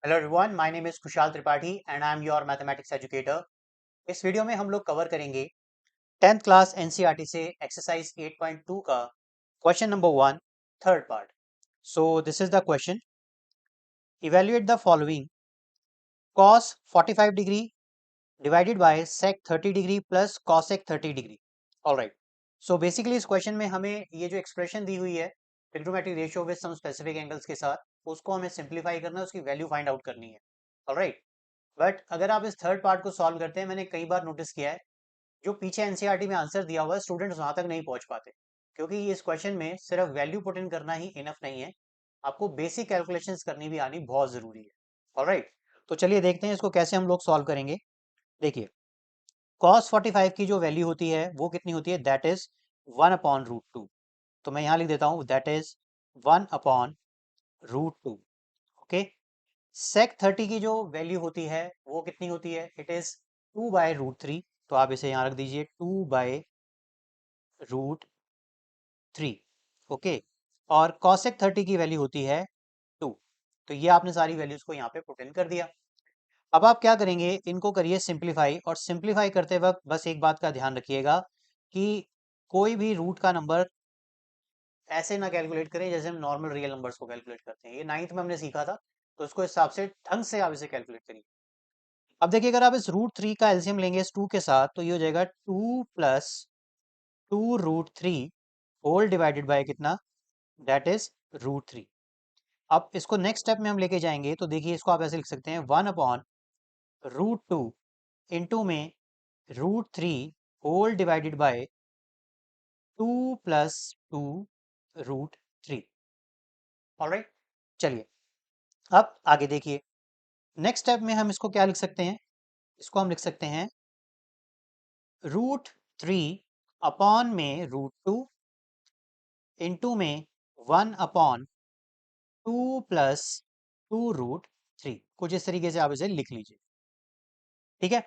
Hello everyone, my name is Kushal Tripathi and I am your mathematics educator. इस video में हम लोग कवर करेंगे 10th क्लास एनसीईआरटी से एक्सरसाइज 8.2 का question number 1, third part. So this is the question. Evaluate the following cos 45 degree divided by sec 30 degree plus cosec 30 degree. Alright, so basically इस question में हमें ये जो एक्सप्रेशन दी हुई है trigonometric ratio with some specific angles के साथ, उसको हमें सिंप्लीफाई करना है, उसकी वैल्यू फाइंड आउट करनी है। ऑलराइट, बट अगर आप इस थर्ड पार्ट को सॉल्व करते हैं, मैंने कई बार नोटिस किया है जो पीछे एनसीईआरटी में आंसर दिया हुआ है स्टूडेंट्स वहां तक नहीं पहुंच पाते, क्योंकि इस क्वेश्चन में सिर्फ वैल्यू पुट इन करना ही इनफ नहीं है, आपको बेसिक कैलकुलेशंस करनी भी आनी बहुत जरूरी है। ऑलराइट, तो चलिए देखते हैं इसको कैसे हम लोग सॉल्व करेंगे। देखिए, cos 45 की जो वैल्यू होती है वो कितनी होती है, दैट इज 1/√2। तो मैं यहां लिख देता हूं दैट इज 1/√2। ओके, sec 30 की जो वैल्यू होती है वो कितनी होती है, इट इज 2/√3। तो आप इसे यहां रख दीजिए 2/√3। ओके, और cosec 30 की वैल्यू होती है 2। तो ये आपने सारी वैल्यूज को यहाँ पे पुट इन कर दिया। अब आप क्या करेंगे, इनको करिए सिंप्लीफाई, और सिंप्लीफाई करते वक्त बस एक बात का ध्यान रखिएगा कि कोई भी रूट का नंबर ऐसे ना कैलकुलेट करें जैसे हम नॉर्मल रियल नंबर्स को कैलकुलेट करते हैं। ये 9th में हमने सीखा था, तो इसको इस हिसाब से ढंग से आप इसे कैलकुलेट करिए। अब देखिए, अगर आप इस √3 का एलसीएम लेंगे इस 2 के साथ, तो ये हो जाएगा 2 प्लस 2√3 होल डिवाइडेड बाय कितना, दैट इज √3। अब इसको नेक्स्ट स्टेप में हम लेके जाएंगे, तो देखिए इसको आप ऐसे लिख सकते हैं 1/√2 इंटू में √3 whole divided by 2 plus 2√3। Alright, चलिए अब आगे देखिए, नेक्स्ट स्टेप में हम इसको क्या लिख सकते हैं, इसको हम लिख सकते हैं √3 अपॉन में √2 इंटू में 1/2 प्लस 2√3। कुछ इस तरीके से आप इसे लिख लीजिए। ठीक है,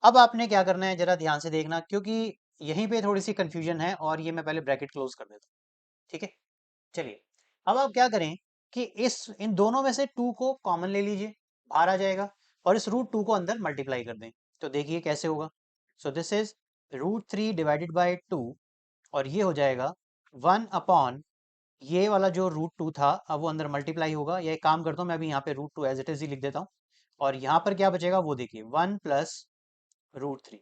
अब आपने क्या करना है जरा ध्यान से देखना, क्योंकि यहीं पे थोड़ी सी कंफ्यूजन है, और ये मैं पहले ब्रैकेट क्लोज कर देता हूँ। ठीक है, चलिए अब आप क्या करें कि इस इन दोनों में से 2 को कॉमन ले लीजिए, बाहर आ जाएगा, और इस √2 को अंदर मल्टीप्लाई कर दें। तो देखिए कैसे होगा। सो दिस इज √3 डिवाइडेड बाय 2, और ये हो जाएगा 1/, ये वाला जो √2 था अब वो अंदर मल्टीप्लाई होगा, या एक काम करता हूँ मैं अभी यहाँ पे √2 एज इट इज ही लिख देता हूँ, और यहाँ पर क्या बचेगा वो देखिए 1 प्लस √3।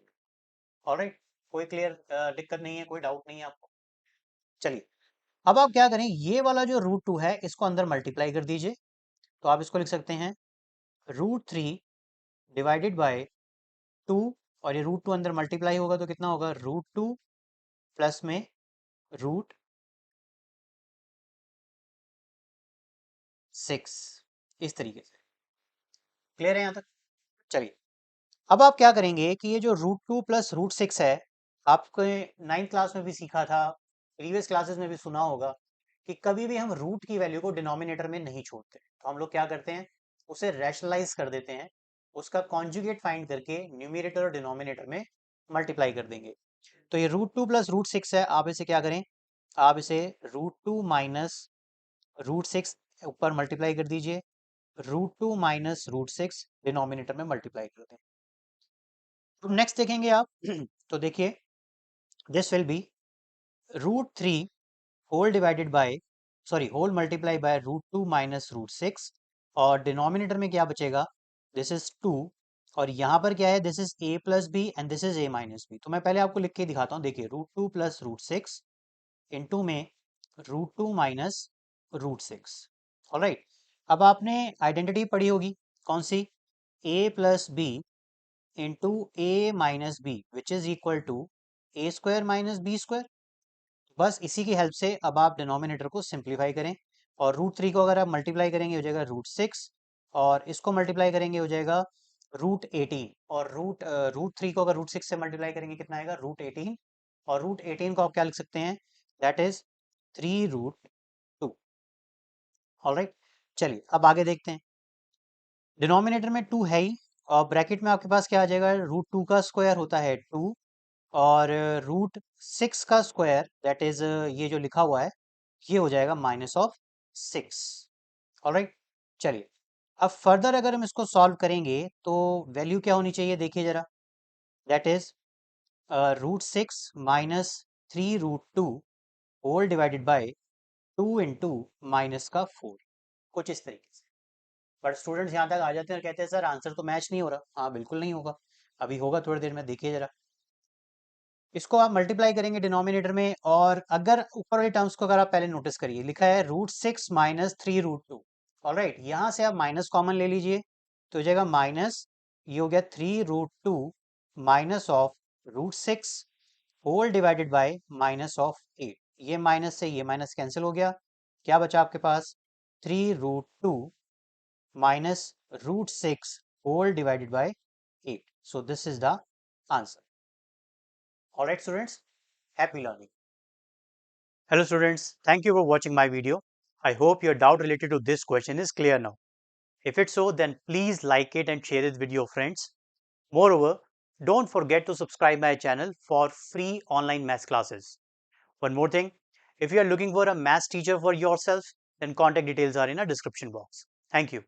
ऑलराइट, कोई क्लियर दिक्कत नहीं है, कोई डाउट नहीं है आपको। चलिए अब आप क्या करें, ये वाला जो √2 है इसको अंदर मल्टीप्लाई कर दीजिए। तो आप इसको लिख सकते हैं √3 डिवाइडेड बाय 2, और ये √2 अंदर मल्टीप्लाई होगा तो कितना होगा, √2 प्लस में √6। इस तरीके से क्लियर है यहाँ तक। चलिए अब आप क्या करेंगे कि ये जो √2 प्लस √6 है, आपके 9th क्लास में भी सीखा था, प्रीवियस क्लासेस में भी सुना होगा कि कभी भी हम रूट की वैल्यू को डिनोमिनेटर में नहीं छोड़ते, तो हम लोग क्या करते हैं, उसे रैशनलाइज कर देते हैं, उसका कॉन्जुगेट फाइंड करके न्यूमिनेटर और डिनोमिनेटर में मल्टीप्लाई कर देंगे। तो ये √2 प्लस √6 है, आप इसे क्या करें, आप इसे √2 माइनस √6 ऊपर मल्टीप्लाई कर दीजिए, √2 माइनस √6 डिनोमिनेटर में मल्टीप्लाई कर दें। तो नेक्स्ट देखेंगे आप तो देखिए this will be √3 whole divided by, sorry whole multiply by √2 minus √6, और डिनोमिनेटर में क्या बचेगा, दिस इज 2, और यहाँ पर क्या है, this is a plus B and this is a minus B. तो मैं पहले आपको लिख के दिखाता हूँ, देखिए √2 प्लस √6 इंटू में √2 माइनस √6। ऑलराइट, अब आपने आइडेंटिटी पढ़ी होगी कौन सी, a plus B into A minus B which is equal to A square minus B square. बस इसी की हेल्प से अब आप डिनोमिनेटर को सिंप्लीफाई करें, और √3 को अगर आप मल्टीप्लाई करेंगे हो जाएगा √6, और इसको मल्टीप्लाई करेंगे हो जाएगा √18, और √3 को अगर √6 से मल्टीप्लाई करेंगे कितना आएगा, √18, और √18 को आप क्या लिख सकते हैं, दैट इज 3√2। ऑलराइट, चलिए अब आगे देखते हैं। डिनोमिनेटर में 2 है ही, और ब्रैकेट में आपके पास क्या आ जाएगा, √2 का स्क्वायर होता है 2, और √6 का स्क्वायर दैट इज ये जो लिखा हुआ है ये हो जाएगा -6। ऑलराइट, चलिए अब फर्दर अगर हम इसको सॉल्व करेंगे तो वैल्यू क्या होनी चाहिए, देखिए जरा, that is √6 minus 3√2 whole divided by 2 into minus का 4, कुछ इस तरीके से। बट स्टूडेंट्स यहाँ तक आ जाते हैं और कहते हैं सर आंसर तो मैच नहीं हो रहा। हाँ बिल्कुल नहीं होगा, अभी होगा थोड़ी देर में, देखिए जरा। इसको आप मल्टीप्लाई करेंगे डिनोमिनेटर में, और अगर ऊपर वाले टर्म्स को अगर आप पहले नोटिस करिए, लिखा है √6 माइनस 3√2। ऑलराइट, यहाँ से आप माइनस कॉमन ले लीजिए, तो हो जाएगा माइनस, ये हो गया 3√2 minus of √6 whole divided by minus of 8। ये माइनस से ये माइनस कैंसिल हो गया, क्या बचा आपके पास, 3√2 minus √6 whole divided by 8. So this is the answer. Alright students, happy learning. Hello students, thank you for watching my video. I hope your doubt related to this question is clear now. If it's so, then please like it and share it with your friends. Moreover, don't forget to subscribe my channel for free online maths classes. One more thing, if you are looking for a maths teacher for yourself, then contact details are in a description box. Thank you.